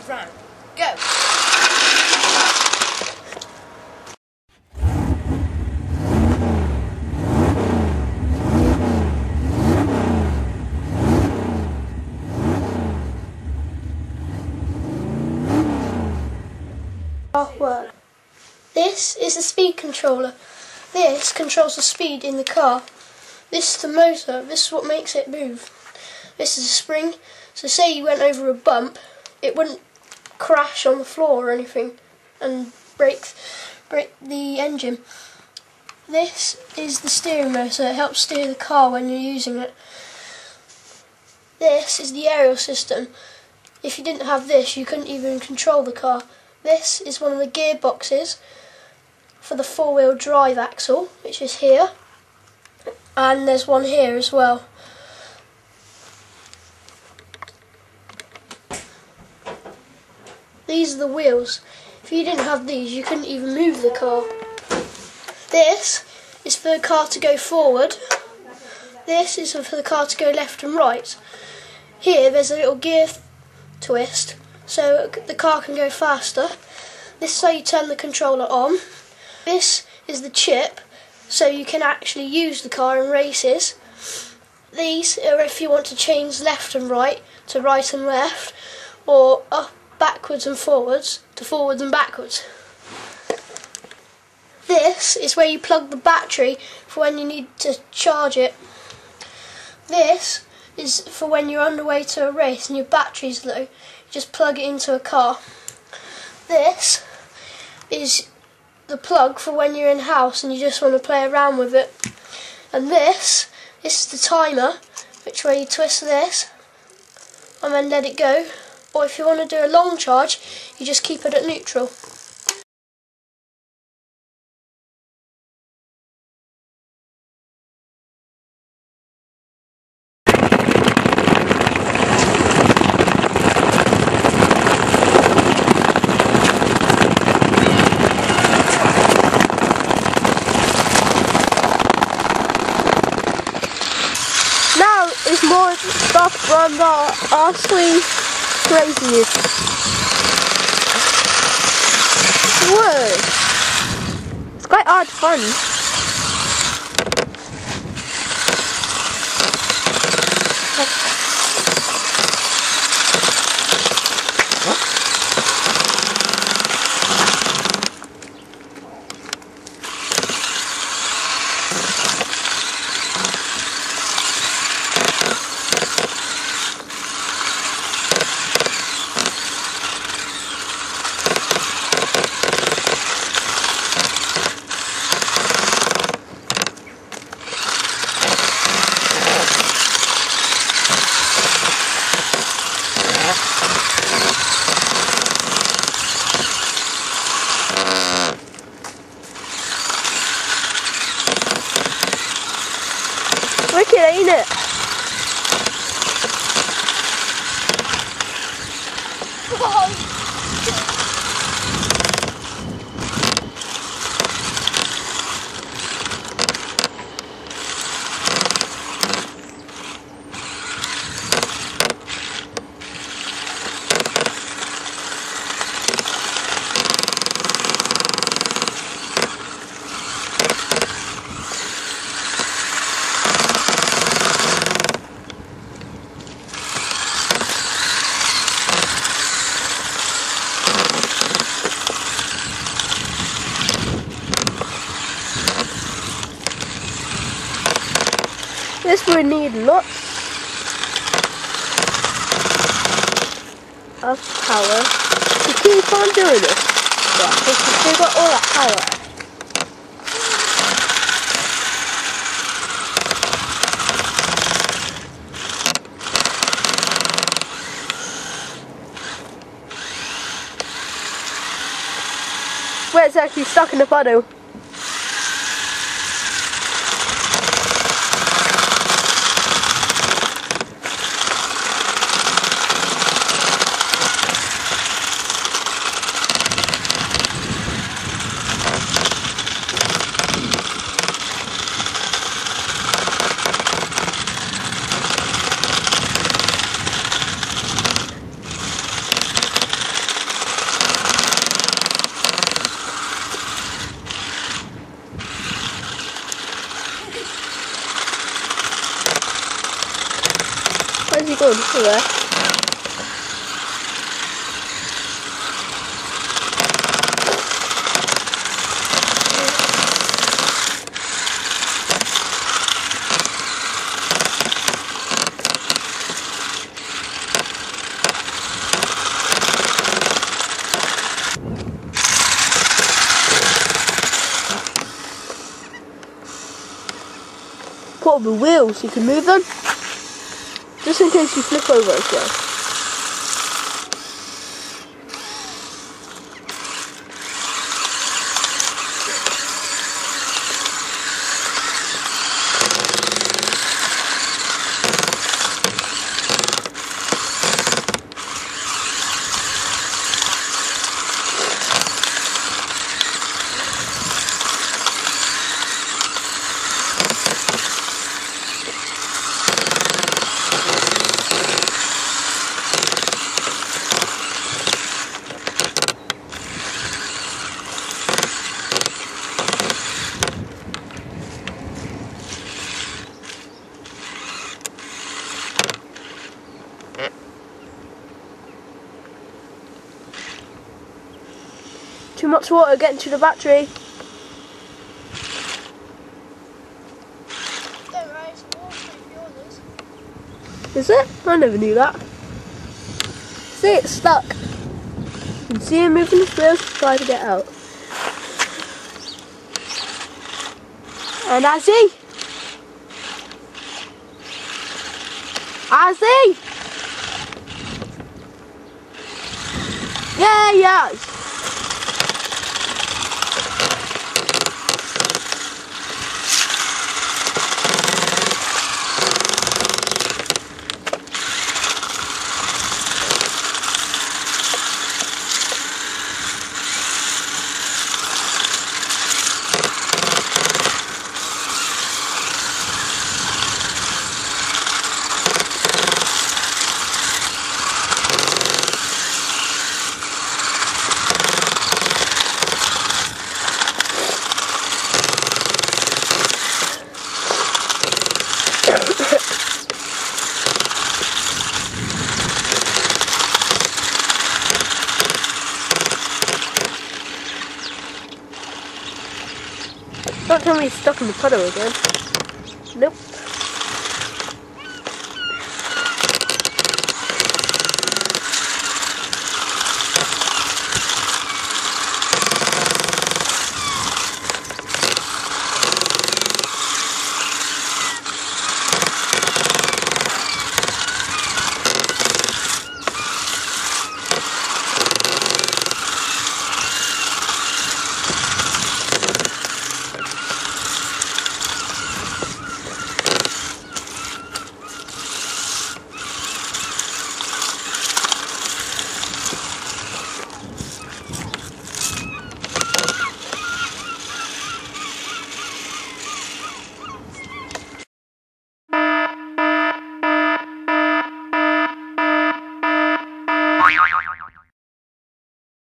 versus round. Go! Work. This is the speed controller. This controls the speed in the car. This is the motor. This is what makes it move. This is a spring. So say you went over a bump, it wouldn't crash on the floor or anything and break the engine. This is the steering motor. It helps steer the car when you're using it. This is the aerial system. If you didn't have this, you couldn't even control the car. This is one of the gearboxes for the four-wheel drive axle, which is here, and there's one here as well. These are the wheels. If you didn't have these, you couldn't even move the car. This is for the car to go forward. This is for the car to go left and right. Here there's a little gear twist, so the car can go faster. This is how you turn the controller on. This is the chip, so you can actually use the car in races. These are if you want to change left and right to right and left, or up, backwards and forwards to forwards and backwards. This is where you plug the battery for when you need to charge it. This is for when you're on the way to a race and your battery's low. You just plug it into a car. This is the plug for when you're in house and you just want to play around with it. And this is the timer, which way you twist this and then let it go. Or if you want to do a long charge, you just keep it at neutral. Now is more stuff from the RCC. Crazy. Whoa! It's quite hard fun. Wicked, ain't it? This would need lots of power to keep on doing it. Yeah, we still got all that power. Where it's actually stuck in the puddle. you gone? Over there. Portable wheels, you can move them just in case you flip over as well. Too much water getting to the battery. Don't worry, it's waterproof yours. Is it? I never knew that. See, it's stuck. You can see him moving his wheels to try to get out. And has he? Has he? Yeah, he has. Don't tell me he's stuck in the puddle again. Nope.